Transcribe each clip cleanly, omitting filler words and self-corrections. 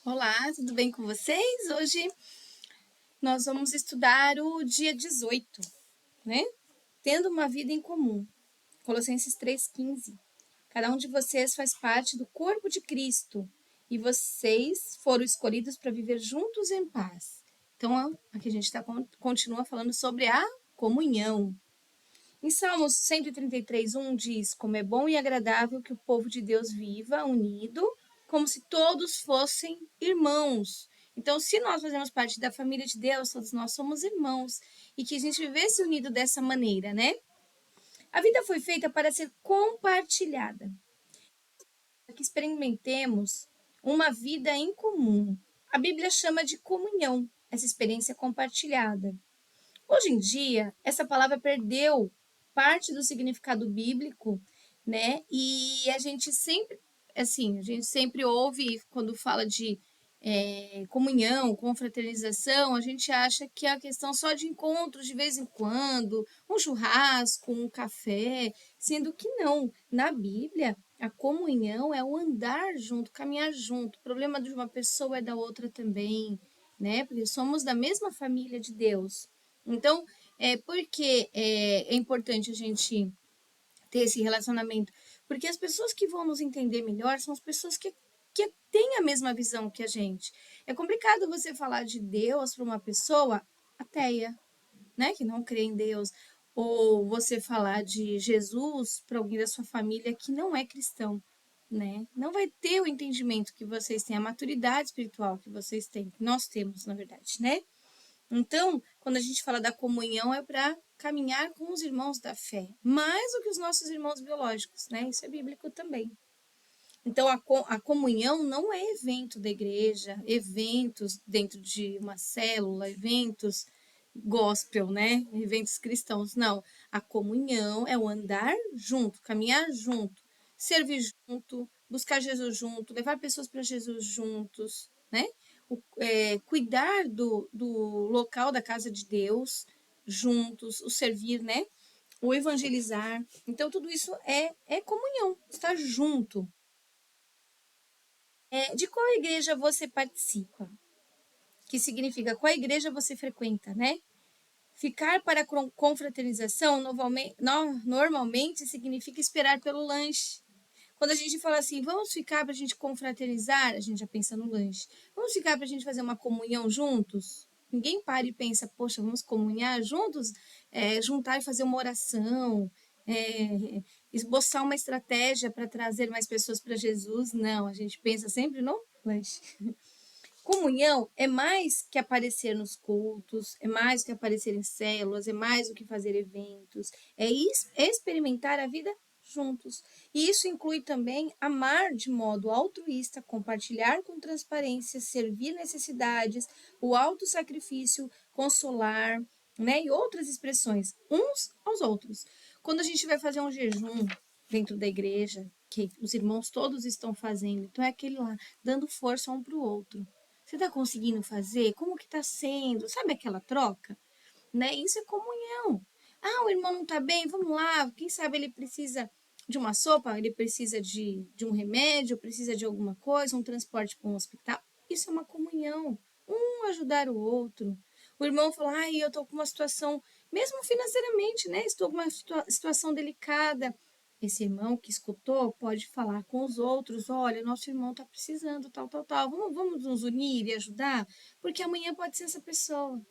Olá, tudo bem com vocês? Hoje nós vamos estudar o dia 18, né? Tendo uma vida em comum. Colossenses 3,15. Cada um de vocês faz parte do corpo de Cristo e vocês foram escolhidos para viver juntos em paz. Então, aqui a gente continua falando sobre a comunhão. Em Salmos 133:1 diz: Como é bom e agradável que o povo de Deus viva unido, como se todos fossem irmãos. Então, se nós fazemos parte da família de Deus, todos nós somos irmãos, e que a gente vivesse unido dessa maneira, né? A vida foi feita para ser compartilhada, para que experimentemos uma vida em comum. A Bíblia chama de comunhão, essa experiência compartilhada. Hoje em dia, essa palavra perdeu parte do significado bíblico, né? E a gente sempre ouve quando fala de comunhão, confraternização, a gente acha que é a questão só de encontros de vez em quando, um churrasco, um café, sendo que não. Na Bíblia, a comunhão é o andar junto, caminhar junto. O problema de uma pessoa é da outra também, né? Porque somos da mesma família de Deus. Então, por que é importante a gente ter esse relacionamento? Porque as pessoas que vão nos entender melhor são as pessoas que têm a mesma visão que a gente. É complicado você falar de Deus para uma pessoa ateia, né, que não crê em Deus, ou você falar de Jesus para alguém da sua família que não é cristão, né? Não vai ter o entendimento que vocês têm, a maturidade espiritual que vocês têm, que nós temos, na verdade, né? Então, quando a gente fala da comunhão, é para caminhar com os irmãos da fé, mais do que os nossos irmãos biológicos, né? Isso é bíblico também. Então, a comunhão não é evento da igreja, eventos dentro de uma célula, eventos gospel, né? Eventos cristãos. Não. A comunhão é o andar junto, caminhar junto, servir junto, buscar Jesus junto, levar pessoas para Jesus juntos, né? Cuidar do local da casa de Deus juntos, o servir, né? O evangelizar. Então, tudo isso é comunhão, estar junto. De qual igreja você participa? Que significa qual igreja você frequenta, né? Ficar para a confraternização normalmente significa esperar pelo lanche. Quando a gente fala assim, vamos ficar para a gente confraternizar, a gente já pensa no lanche. Vamos ficar para a gente fazer uma comunhão juntos? Ninguém para e pensa, poxa, vamos comunhar juntos? Juntar e fazer uma oração, esboçar uma estratégia para trazer mais pessoas para Jesus. Não, a gente pensa sempre no lanche. Comunhão é mais que aparecer nos cultos, é mais que aparecer em células, é mais do que fazer eventos, é experimentar a vida juntos. E isso inclui também amar de modo altruísta, compartilhar com transparência, servir necessidades, o autossacrifício, consolar, né? E outras expressões, uns aos outros. Quando a gente vai fazer um jejum dentro da igreja, que os irmãos todos estão fazendo, então é aquele lá, dando força um para o outro. Você está conseguindo fazer? Como que está sendo? Sabe aquela troca? Né? Isso é comunhão. Ah, o irmão não está bem? Vamos lá. Quem sabe ele precisa de uma sopa, ele precisa de um remédio, precisa de alguma coisa, um transporte para um hospital. Isso é uma comunhão. Um ajudar o outro. O irmão fala, ai, eu estou com uma situação, mesmo financeiramente, né? Estou com uma situação delicada. Esse irmão que escutou pode falar com os outros, olha, nosso irmão está precisando, tal, tal, tal. Vamos nos unir e ajudar, porque amanhã pode ser essa pessoa.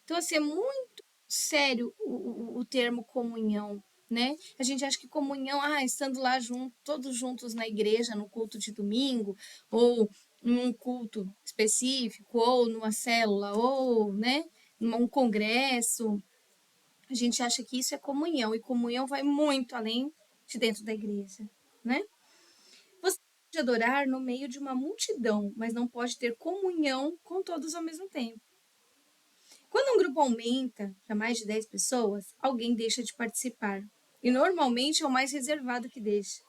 Então, assim, é muito sério o termo comunhão, né? A gente acha que comunhão, estando lá junto, todos juntos na igreja, no culto de domingo, ou num culto específico, ou numa célula, ou, né, num congresso. A gente acha que isso é comunhão, e comunhão vai muito além de dentro da igreja, né? Você pode adorar no meio de uma multidão, mas não pode ter comunhão com todos ao mesmo tempo. Quando um grupo aumenta para mais de 10 pessoas, alguém deixa de participar. E normalmente é o mais reservado que deixa.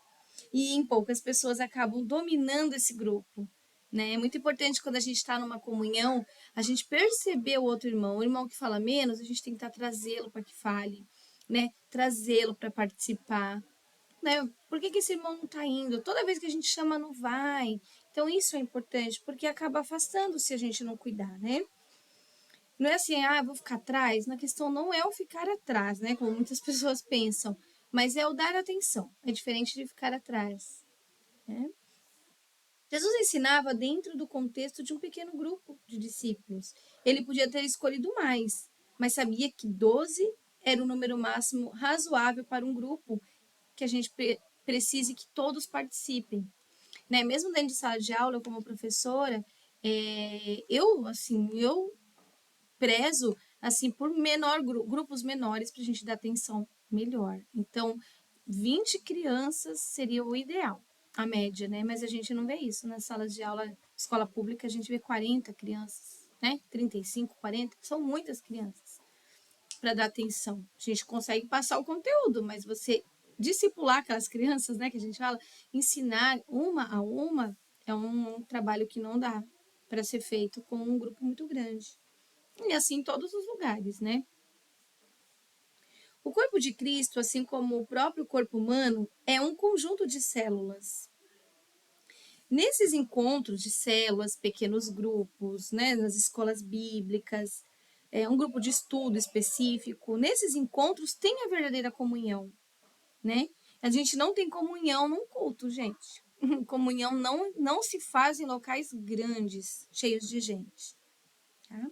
E em poucas pessoas acabam dominando esse grupo. Né? É muito importante quando a gente está numa comunhão, a gente perceber o outro irmão. O irmão que fala menos, a gente tem que trazê-lo para que fale, né? Trazê-lo para participar. Né? Por que esse irmão não está indo? Toda vez que a gente chama, não vai. Então, isso é importante, porque acaba afastando se a gente não cuidar, né? Não é assim, ah, vou ficar atrás. Na questão não é o ficar atrás, né? Como muitas pessoas pensam, mas é o dar atenção. É diferente de ficar atrás, né? Jesus ensinava dentro do contexto de um pequeno grupo de discípulos. Ele podia ter escolhido mais, mas sabia que 12 era o número máximo razoável para um grupo que a gente precise que todos participem. Né? Mesmo dentro de sala de aula, como professora, eu prezo assim por grupos menores para a gente dar atenção melhor. Então, 20 crianças seria o ideal, a média, né? Mas a gente não vê isso nas salas de aula, escola pública, a gente vê 40 crianças, né? 35, 40, são muitas crianças para dar atenção. A gente consegue passar o conteúdo, mas você discipular aquelas crianças, né, que a gente fala, ensinar uma a uma, é um trabalho que não dá para ser feito com um grupo muito grande. E assim em todos os lugares, né? O corpo de Cristo, assim como o próprio corpo humano, é um conjunto de células. Nesses encontros de células, pequenos grupos, né, nas escolas bíblicas, um grupo de estudo específico, nesses encontros tem a verdadeira comunhão, né? A gente não tem comunhão num culto, gente. Comunhão não se faz em locais grandes, cheios de gente. Tá?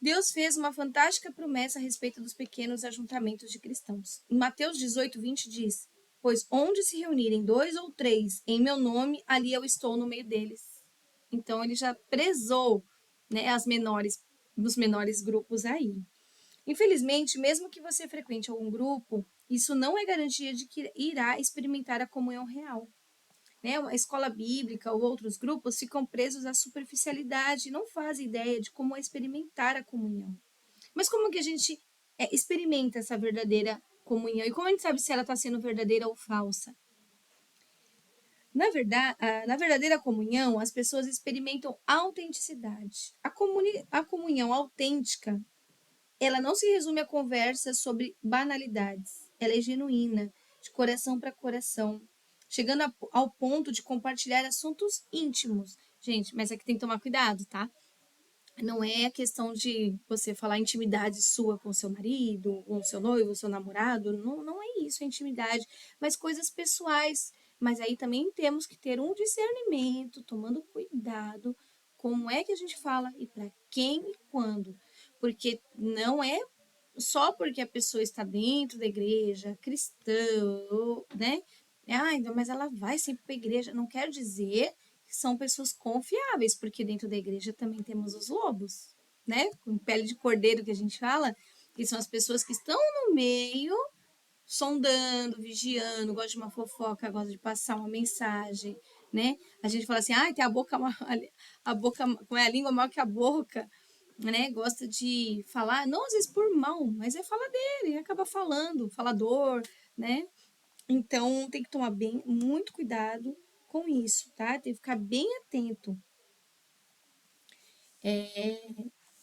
Deus fez uma fantástica promessa a respeito dos pequenos ajuntamentos de cristãos. Em Mateus 18, 20 diz: Pois onde se reunirem 2 ou 3 em meu nome, ali eu estou no meio deles. Então ele já prezou, né, os menores grupos aí. Infelizmente, mesmo que você frequente algum grupo, isso não é garantia de que irá experimentar a comunhão real. Né? A escola bíblica ou outros grupos ficam presos à superficialidade e não fazem ideia de como é experimentar a comunhão. Mas como que a gente experimenta essa verdadeira comunhão? E como a gente sabe se ela está sendo verdadeira ou falsa? Na verdadeira comunhão, as pessoas experimentam autenticidade. A comunhão autêntica, ela não se resume a conversas sobre banalidades. Ela é genuína, de coração para coração, chegando ao ponto de compartilhar assuntos íntimos. Gente, mas aqui tem que tomar cuidado, tá? Não é a questão de você falar intimidade sua com seu marido, com seu noivo, seu namorado. Não, não é isso, é intimidade, mas coisas pessoais. Mas aí também temos que ter um discernimento, tomando cuidado como é que a gente fala e para quem e quando. Porque não é só porque a pessoa está dentro da igreja, cristã, né? Ah, mas ela vai sempre para a igreja. Não quer dizer que são pessoas confiáveis, porque dentro da igreja também temos os lobos, né? Com pele de cordeiro que a gente fala, que são as pessoas que estão no meio, sondando, vigiando, gosta de uma fofoca, gosta de passar uma mensagem, né? A gente fala assim, ah, tem a boca, com a língua maior que a boca, né? Gosta de falar, não às vezes por mal, mas é fala dele, acaba falando, falador, né? Então tem que tomar muito cuidado com isso, tá? Tem que ficar bem atento.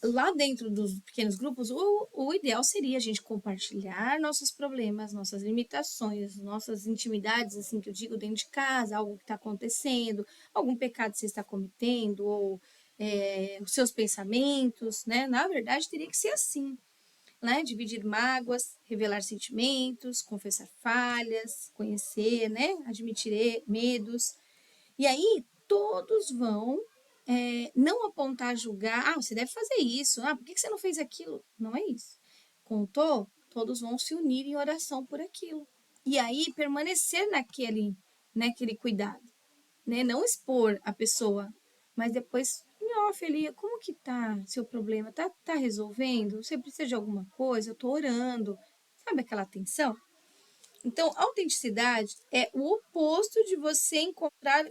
Lá dentro dos pequenos grupos, o ideal seria a gente compartilhar nossos problemas, nossas limitações, nossas intimidades, assim que eu digo, dentro de casa, algo que está acontecendo, algum pecado que você está cometendo, ou os seus pensamentos, né? Na verdade, teria que ser assim, né? Dividir mágoas, revelar sentimentos, confessar falhas, conhecer, né? Admitir medos. E aí todos vão não apontar, julgar, ah, você deve fazer isso, ah, por que você não fez aquilo? Não é isso. Contou? Todos vão se unir em oração por aquilo. E aí permanecer naquele cuidado, né? Não expor a pessoa, mas depois em off ali, como que tá seu problema? Tá resolvendo? Você precisa de alguma coisa? Eu tô orando. Sabe aquela atenção? Então, autenticidade é o oposto de você encontrar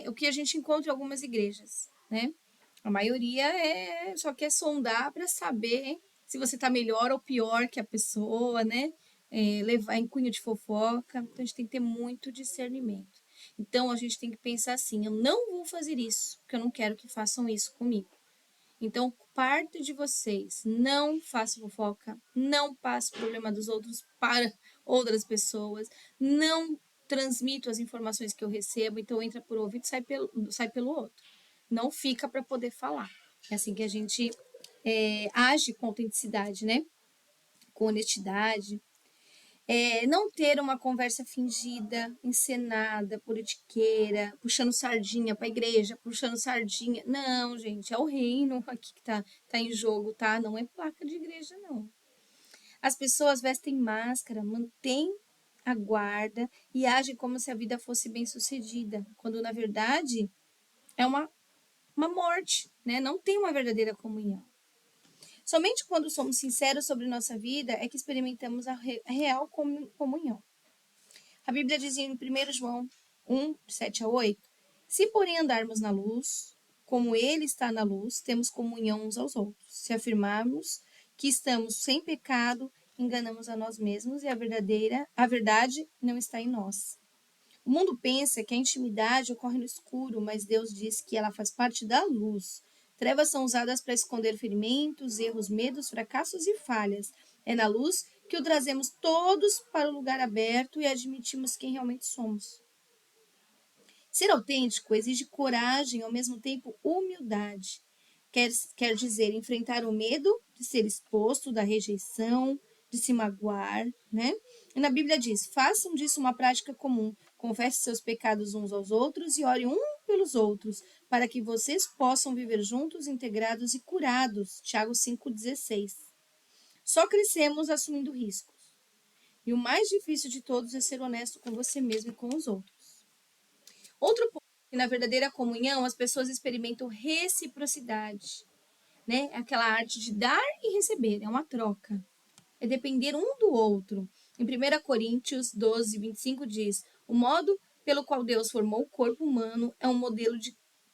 o que a gente encontra em algumas igrejas, né? A maioria só quer sondar para saber se você está melhor ou pior que a pessoa, né? Levar em cunho de fofoca. Então, a gente tem que ter muito discernimento. Então, a gente tem que pensar assim: eu não vou fazer isso, porque eu não quero que façam isso comigo. Então, parte de vocês, não faça fofoca, não passe o problema dos outros para outras pessoas, não transmito as informações que eu recebo, então entra por ouvido e sai pelo outro. Não fica para poder falar. É assim que a gente age com autenticidade, né? Com honestidade. Não ter uma conversa fingida, encenada, politiqueira, puxando sardinha para a igreja, puxando sardinha. Não, gente, é o reino aqui que tá em jogo, tá? Não é placa de igreja, não. As pessoas vestem máscara, mantêm a guarda e agem como se a vida fosse bem-sucedida, quando na verdade é uma morte, né? Não tem uma verdadeira comunhão. Somente quando somos sinceros sobre nossa vida é que experimentamos a real comunhão. A Bíblia diz em 1 João 1, 7 a 8, se porém andarmos na luz, como ele está na luz, temos comunhão uns aos outros. Se afirmarmos que estamos sem pecado, enganamos a nós mesmos e a verdade não está em nós. O mundo pensa que a intimidade ocorre no escuro, mas Deus diz que ela faz parte da luz. Trevas são usadas para esconder ferimentos, erros, medos, fracassos e falhas. É na luz que o trazemos todos para o lugar aberto e admitimos quem realmente somos. Ser autêntico exige coragem e, ao mesmo tempo, humildade. Quer dizer, enfrentar o medo de ser exposto, da rejeição, de se magoar, né? E na Bíblia diz, façam disso uma prática comum, confessem seus pecados uns aos outros e orem pelos outros, para que vocês possam viver juntos, integrados e curados. Tiago 5,16. Só crescemos assumindo riscos. E o mais difícil de todos é ser honesto com você mesmo e com os outros. Outro ponto é que na verdadeira comunhão as pessoas experimentam reciprocidade, né? É aquela arte de dar e receber, é uma troca. É depender um do outro. Em 1 Coríntios 12, 25 diz, o modo pelo qual Deus formou o corpo humano é um modelo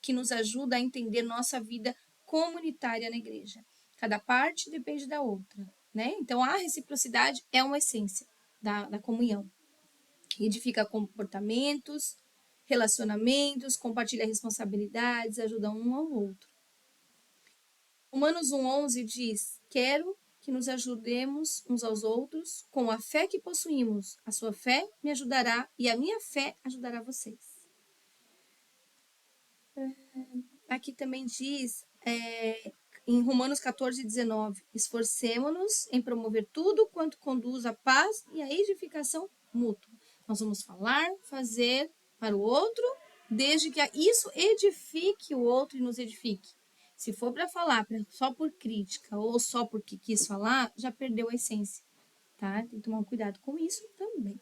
que nos ajuda a entender nossa vida comunitária na igreja. Cada parte depende da outra, né? Então, a reciprocidade é uma essência da comunhão. Edifica comportamentos, relacionamentos, compartilha responsabilidades, ajuda um ao outro. Romanos 1,11 diz, quero que nos ajudemos uns aos outros com a fé que possuímos. A sua fé me ajudará e a minha fé ajudará vocês. Aqui também diz, em Romanos 14,19, esforcemo-nos em promover tudo quanto conduz à paz e à edificação mútua. Nós vamos falar, fazer para o outro, desde que isso edifique o outro e nos edifique. Se for para falar só por crítica ou só porque quis falar, já perdeu a essência, tá? Tem que tomar cuidado com isso também.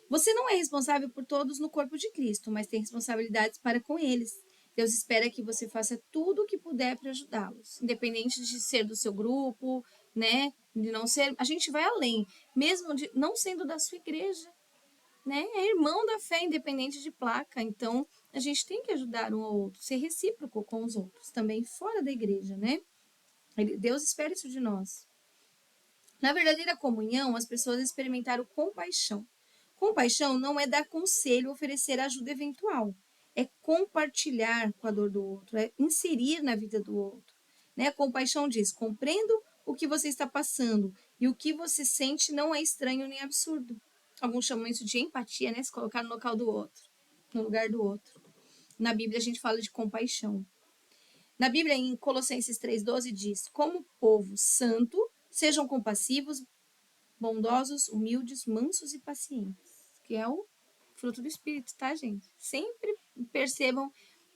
Você não é responsável por todos no corpo de Cristo, mas tem responsabilidades para com eles. Deus espera que você faça tudo o que puder para ajudá-los, independente de ser do seu grupo, né? De não ser, a gente vai além, mesmo de não sendo da sua igreja, né? É irmão da fé, independente de placa. Então, a gente tem que ajudar um ao outro, ser recíproco com os outros, também fora da igreja, né? Deus espera isso de nós. Na verdadeira comunhão, as pessoas experimentaram compaixão. Compaixão não é dar conselho ou oferecer ajuda eventual. É compartilhar com a dor do outro, é inserir na vida do outro. Né? A compaixão diz, compreendo o que você está passando e o que você sente não é estranho nem absurdo. Alguns chamam isso de empatia, né? Se colocar no local do outro, no lugar do outro. Na Bíblia a gente fala de compaixão. Na Bíblia, em Colossenses 3,12 diz, como povo santo, sejam compassivos, bondosos, humildes, mansos e pacientes, que é o fruto do Espírito, tá, gente? Sempre percebam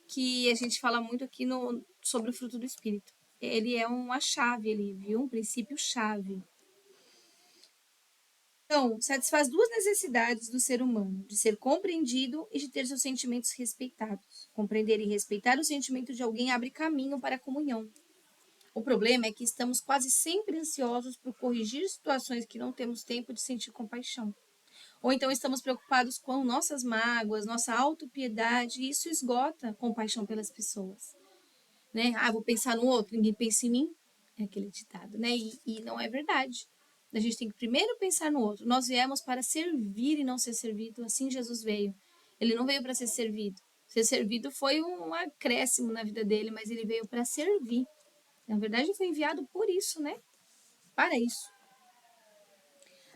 que a gente fala muito aqui sobre o fruto do Espírito. Ele é uma chave, ele viu um princípio-chave. Então, satisfaz duas necessidades do ser humano, de ser compreendido e de ter seus sentimentos respeitados. Compreender e respeitar o sentimento de alguém abre caminho para a comunhão. O problema é que estamos quase sempre ansiosos por corrigir situações que não temos tempo de sentir compaixão. Ou então estamos preocupados com nossas mágoas, nossa autopiedade, e isso esgota a compaixão pelas pessoas. Né? Vou pensar no outro, ninguém pensa em mim. É aquele ditado, né? E não é verdade. A gente tem que primeiro pensar no outro. Nós viemos para servir e não ser servido. Assim Jesus veio. Ele não veio para ser servido. Ser servido foi um acréscimo na vida dele, mas ele veio para servir. Na verdade, foi enviado por isso, né? Para isso.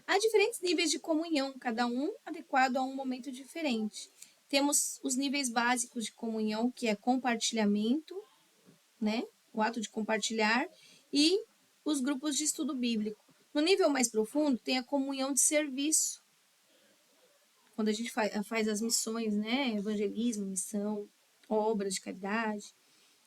Há diferentes níveis de comunhão, cada um adequado a um momento diferente. Temos os níveis básicos de comunhão, que é compartilhamento, né? O ato de compartilhar, e os grupos de estudo bíblico. No nível mais profundo, tem a comunhão de serviço, quando a gente faz as missões, né? Evangelismo, missão, obras de caridade.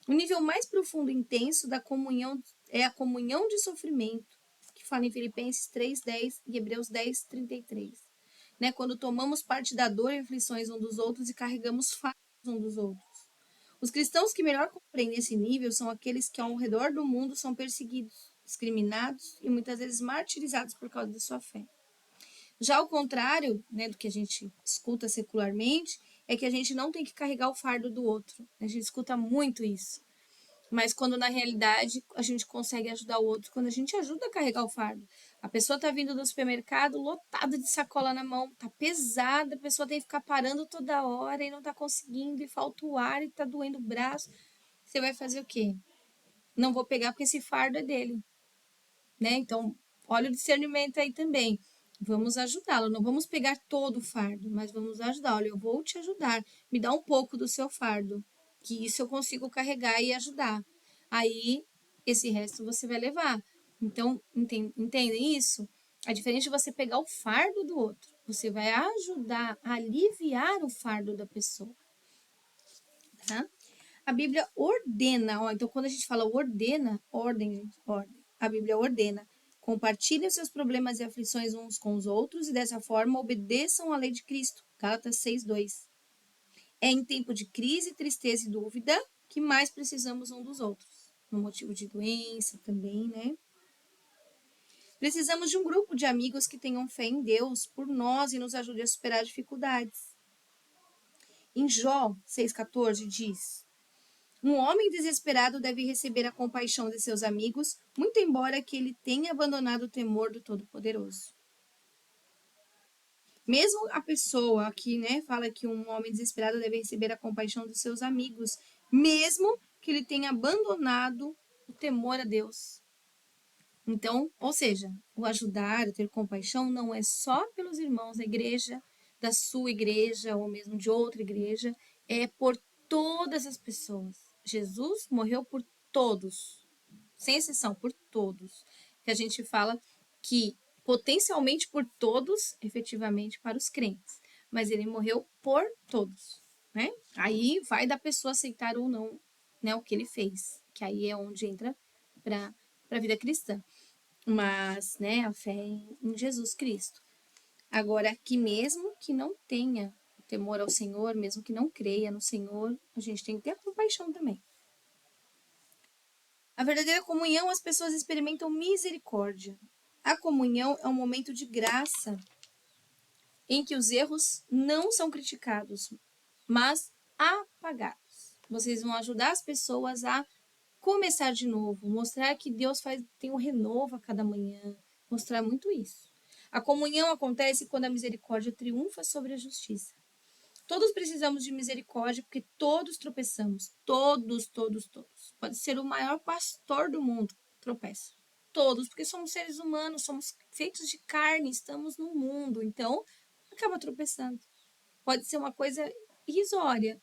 O nível mais profundo e intenso da comunhão é a comunhão de sofrimento, que fala em Filipenses 3:10 e Hebreus 10:33. Né? Quando tomamos parte da dor e aflições um dos outros e carregamos fardos um dos outros. Os cristãos que melhor compreendem esse nível são aqueles que ao redor do mundo são perseguidos, discriminados e muitas vezes martirizados por causa da sua fé. Já ao contrário, né, do que a gente escuta secularmente, é que a gente não tem que carregar o fardo do outro. A gente escuta muito isso. Mas quando na realidade a gente consegue ajudar o outro, quando a gente ajuda a carregar o fardo. A pessoa tá vindo do supermercado lotada de sacola na mão, tá pesada, a pessoa tem que ficar parando toda hora e não tá conseguindo, e falta o ar e tá doendo o braço. Você vai fazer o quê? Não vou pegar porque esse fardo é dele, né? Então, olha o discernimento aí também. Vamos ajudá-lo, não vamos pegar todo o fardo, mas vamos ajudar. Olha, eu vou te ajudar, me dá um pouco do seu fardo, que isso eu consigo carregar e ajudar. Aí, esse resto você vai levar. Então, entendem isso? É diferente de você pegar o fardo do outro. Você vai ajudar a aliviar o fardo da pessoa, tá? A Bíblia ordena, ó, então quando a gente fala ordena, ordem, gente, ordem. A Bíblia ordena. Compartilhem seus problemas e aflições uns com os outros e dessa forma obedeçam à lei de Cristo. Gálatas 6:2. É em tempo de crise, tristeza e dúvida que mais precisamos um dos outros. No motivo de doença também, né? Precisamos de um grupo de amigos que tenham fé em Deus por nós e nos ajude a superar dificuldades. Em Jó 6,14 diz: um homem desesperado deve receber a compaixão de seus amigos, muito embora que ele tenha abandonado o temor do Todo-Poderoso. Mesmo a pessoa aqui, né, fala que um homem desesperado deve receber a compaixão dos seus amigos, mesmo que ele tenha abandonado o temor a Deus. Então, ou seja, o ajudar, o ter compaixão não é só pelos irmãos da igreja, da sua igreja ou mesmo de outra igreja, é por todas as pessoas. Jesus morreu por todos, sem exceção, por todos. Que a gente fala que potencialmente por todos, efetivamente para os crentes, mas ele morreu por todos, né? Aí vai da pessoa aceitar ou não, né, o que ele fez, que aí é onde entra para a vida cristã. Mas, né, a fé em Jesus Cristo. Agora, que mesmo que não tenha temor ao Senhor, mesmo que não creia no Senhor, a gente tem que ter a compaixão também. A verdadeira comunhão, as pessoas experimentam misericórdia. A comunhão é um momento de graça em que os erros não são criticados, mas apagados. Vocês vão ajudar as pessoas a começar de novo, mostrar que Deus tem um renovo a cada manhã, mostrar muito isso. A comunhão acontece quando a misericórdia triunfa sobre a justiça. Todos precisamos de misericórdia porque todos tropeçamos. Todos, todos, todos. Pode ser o maior pastor do mundo, tropeça. Todos, porque somos seres humanos, somos feitos de carne, estamos no mundo, então acaba tropeçando. Pode ser uma coisa irrisória,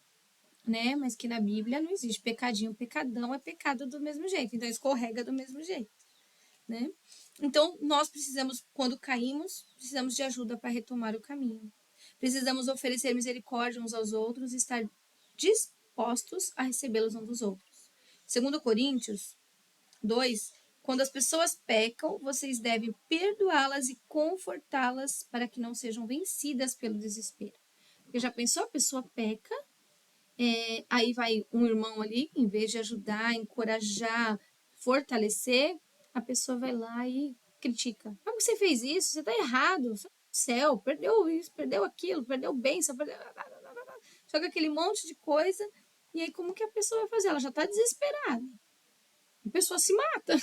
né? Mas que na Bíblia não existe pecadinho, pecadão é pecado do mesmo jeito, então escorrega do mesmo jeito, né? Então nós precisamos, quando caímos, precisamos de ajuda para retomar o caminho. Precisamos oferecer misericórdia uns aos outros e estar dispostos a recebê-los uns dos outros. Segundo Coríntios 2, quando as pessoas pecam, vocês devem perdoá-las e confortá-las para que não sejam vencidas pelo desespero. Porque já pensou, a pessoa peca, aí vai um irmão ali, em vez de ajudar, encorajar, fortalecer, a pessoa vai lá e critica. Mas você fez isso, você está errado, você céu, perdeu isso, perdeu aquilo, perdeu bênção, perdeu... joga aquele monte de coisa, e aí como que a pessoa vai fazer? Ela já está desesperada. A pessoa se mata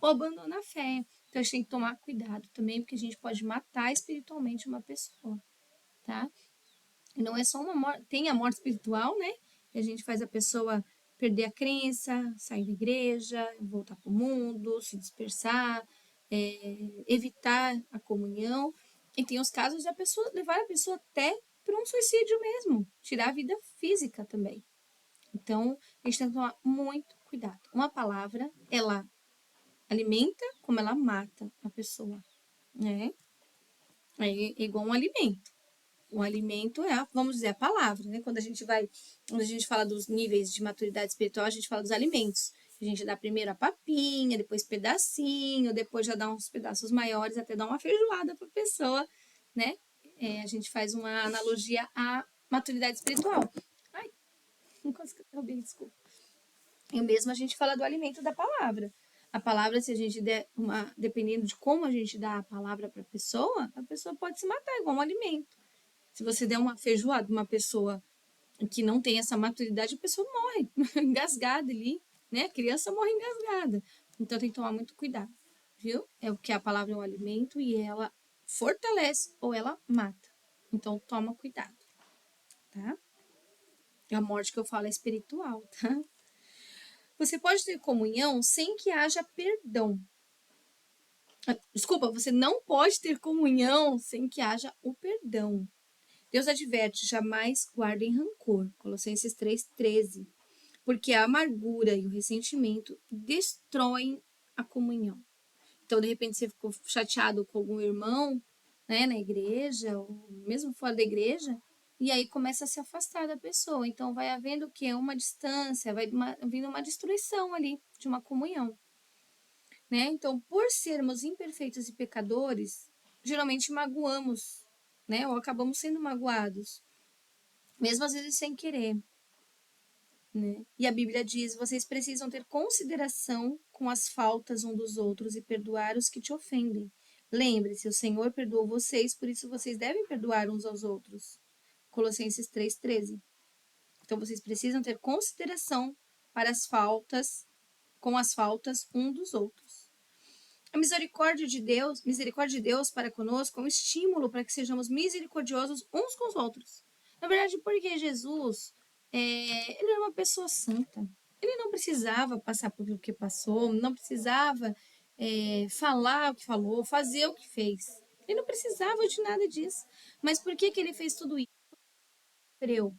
ou abandona a fé. Então a gente tem que tomar cuidado também, porque a gente pode matar espiritualmente uma pessoa, tá? E não é só uma morte, tem a morte espiritual, né? Que a gente faz a pessoa perder a crença, sair da igreja, voltar para o mundo, se dispersar, evitar a comunhão. E tem os casos de levar a pessoa até para um suicídio mesmo, tirar a vida física também. Então, a gente tem que tomar muito cuidado. Uma palavra, ela alimenta como ela mata a pessoa, né? É igual um alimento. O alimento é, vamos dizer, a palavra, né? Quando a gente fala dos níveis de maturidade espiritual, a gente fala dos alimentos. A gente dá primeiro a papinha, depois pedacinho, depois já dá uns pedaços maiores, até dar uma feijoada para a pessoa, né? A gente faz uma analogia à maturidade espiritual. Ai, não consegui interromper, desculpa. E mesmo a gente fala do alimento da palavra. A palavra, se a gente der dependendo de como a gente dá a palavra para a pessoa pode se matar igual um alimento. Se você der uma feijoada uma pessoa que não tem essa maturidade, a pessoa morre engasgada ali, né? A criança morre engasgada. Então tem que tomar muito cuidado, viu? É o que a palavra é um alimento e ela fortalece ou ela mata. Então toma cuidado, tá? A morte que eu falo é espiritual, tá? Você pode ter comunhão sem que haja perdão. Desculpa, você não pode ter comunhão sem que haja o perdão. Deus adverte, jamais guardem rancor. Colossenses 3,13. Porque a amargura e o ressentimento destroem a comunhão. Então, de repente, você ficou chateado com algum irmão, né, na igreja, ou mesmo fora da igreja, e aí começa a se afastar da pessoa. Então, vai havendo o quê? Uma distância, vai vindo uma destruição ali de uma comunhão. Né? Então, por sermos imperfeitos e pecadores, geralmente magoamos, né? Ou acabamos sendo magoados, mesmo às vezes sem querer. Né? E a Bíblia diz: vocês precisam ter consideração com as faltas um dos outros e perdoar os que te ofendem. Lembre-se, o Senhor perdoou vocês, por isso vocês devem perdoar uns aos outros. Colossenses 3,13. Então, vocês precisam ter consideração para as faltas, com as faltas um dos outros. A misericórdia de Deus para conosco é um estímulo para que sejamos misericordiosos uns com os outros. Na verdade, porque Jesus, ele era uma pessoa santa. Ele não precisava passar por o que passou, não precisava falar o que falou, fazer o que fez. Ele não precisava de nada disso. Mas por que ele fez tudo isso?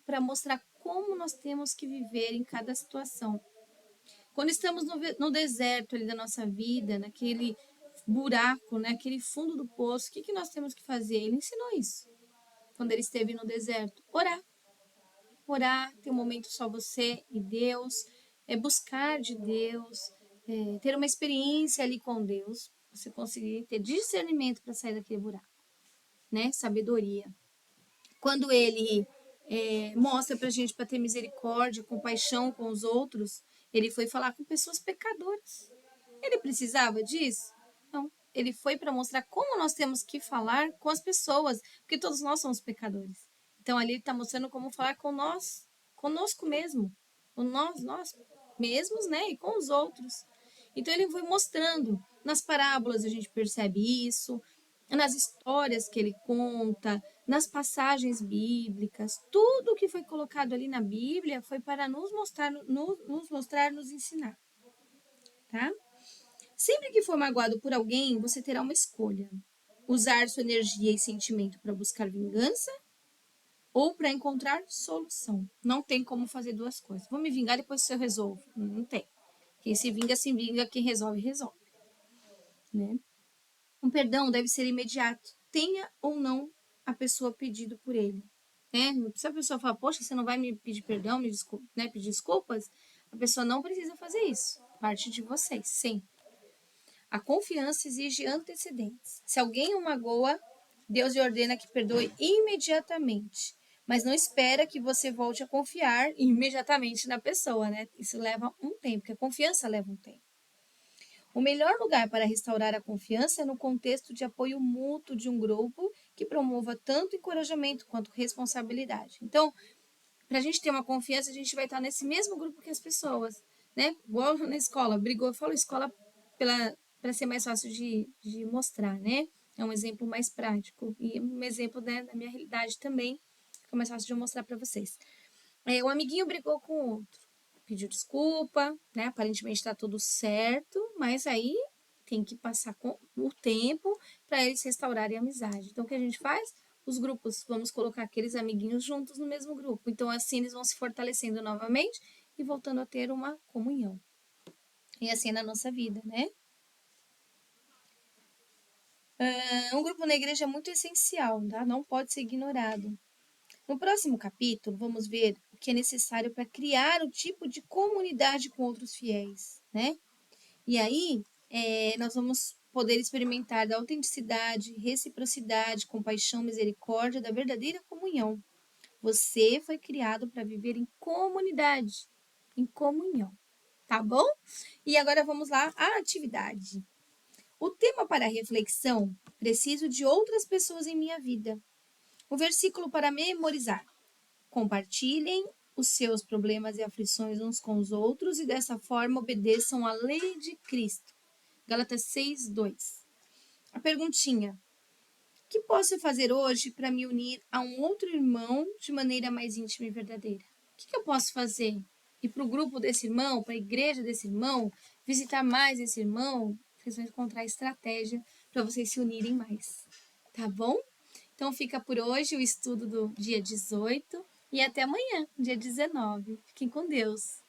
Para mostrar como nós temos que viver em cada situação. Quando estamos no deserto ali da nossa vida, naquele buraco, né, aquele fundo do poço, o que nós temos que fazer? Ele ensinou isso. Quando ele esteve no deserto, orar. Orar, ter um momento só você e Deus, buscar de Deus, ter uma experiência ali com Deus, você conseguir ter discernimento para sair daquele buraco, né? Sabedoria. Quando ele mostra para a gente para ter misericórdia, compaixão com os outros, ele foi falar com pessoas pecadoras. Ele precisava disso? Não. Ele foi para mostrar como nós temos que falar com as pessoas, porque todos nós somos pecadores. Então ali ele está mostrando como falar com nós, conosco mesmo, com nós mesmos, né, e com os outros. Então ele foi mostrando. Nas parábolas a gente percebe isso, nas histórias que ele conta, nas passagens bíblicas, tudo que foi colocado ali na Bíblia foi para nos mostrar, nos ensinar, tá? Sempre que for magoado por alguém, você terá uma escolha: usar sua energia e sentimento para buscar vingança ou para encontrar solução. Não tem como fazer duas coisas. Vou me vingar, depois eu resolvo. Não tem. Quem se vinga, quem resolve, resolve. Né? Um perdão deve ser imediato, tenha ou não a pessoa pedido por ele. Né? Se a pessoa falar, poxa, você não vai me pedir perdão, né, pedir desculpas, a pessoa não precisa fazer isso. Parte de vocês, sempre. A confiança exige antecedentes. Se alguém o magoa, Deus lhe ordena que perdoe imediatamente, mas não espera que você volte a confiar imediatamente na pessoa, né? Isso leva um tempo, porque a confiança leva um tempo. O melhor lugar para restaurar a confiança é no contexto de apoio mútuo de um grupo que promova tanto encorajamento quanto responsabilidade. Então, para a gente ter uma confiança, a gente vai estar nesse mesmo grupo que as pessoas, né? Igual na escola, brigou, eu falo escola para ser mais fácil de mostrar, né? É um exemplo mais prático e um exemplo, né, da minha realidade também, fica mais fácil de eu mostrar para vocês. Um amiguinho brigou com o outro, pediu desculpa, né? Aparentemente está tudo certo, mas aí tem que passar com o tempo para eles restaurarem a amizade. Então, o que a gente faz? Os grupos, vamos colocar aqueles amiguinhos juntos no mesmo grupo. Então, assim, eles vão se fortalecendo novamente e voltando a ter uma comunhão. E assim é na nossa vida, né? Um grupo na igreja é muito essencial, tá? Não pode ser ignorado. No próximo capítulo, vamos ver o que é necessário para criar o tipo de comunidade com outros fiéis, né? E aí, nós vamos poder experimentar da autenticidade, reciprocidade, compaixão, misericórdia, da verdadeira comunhão. Você foi criado para viver em comunidade, em comunhão, tá bom? E agora vamos lá, a atividade. O tema para a reflexão: preciso de outras pessoas em minha vida. O versículo para memorizar: compartilhem os seus problemas e aflições uns com os outros e dessa forma obedeçam à lei de Cristo. Gálatas 6:2. A perguntinha: o que posso fazer hoje para me unir a um outro irmão de maneira mais íntima e verdadeira? O que eu posso fazer? Ir para o grupo desse irmão, para a igreja desse irmão, visitar mais esse irmão? Vocês vão encontrar estratégia para vocês se unirem mais, tá bom? Então fica por hoje o estudo do dia 18 e até amanhã, dia 19. Fiquem com Deus.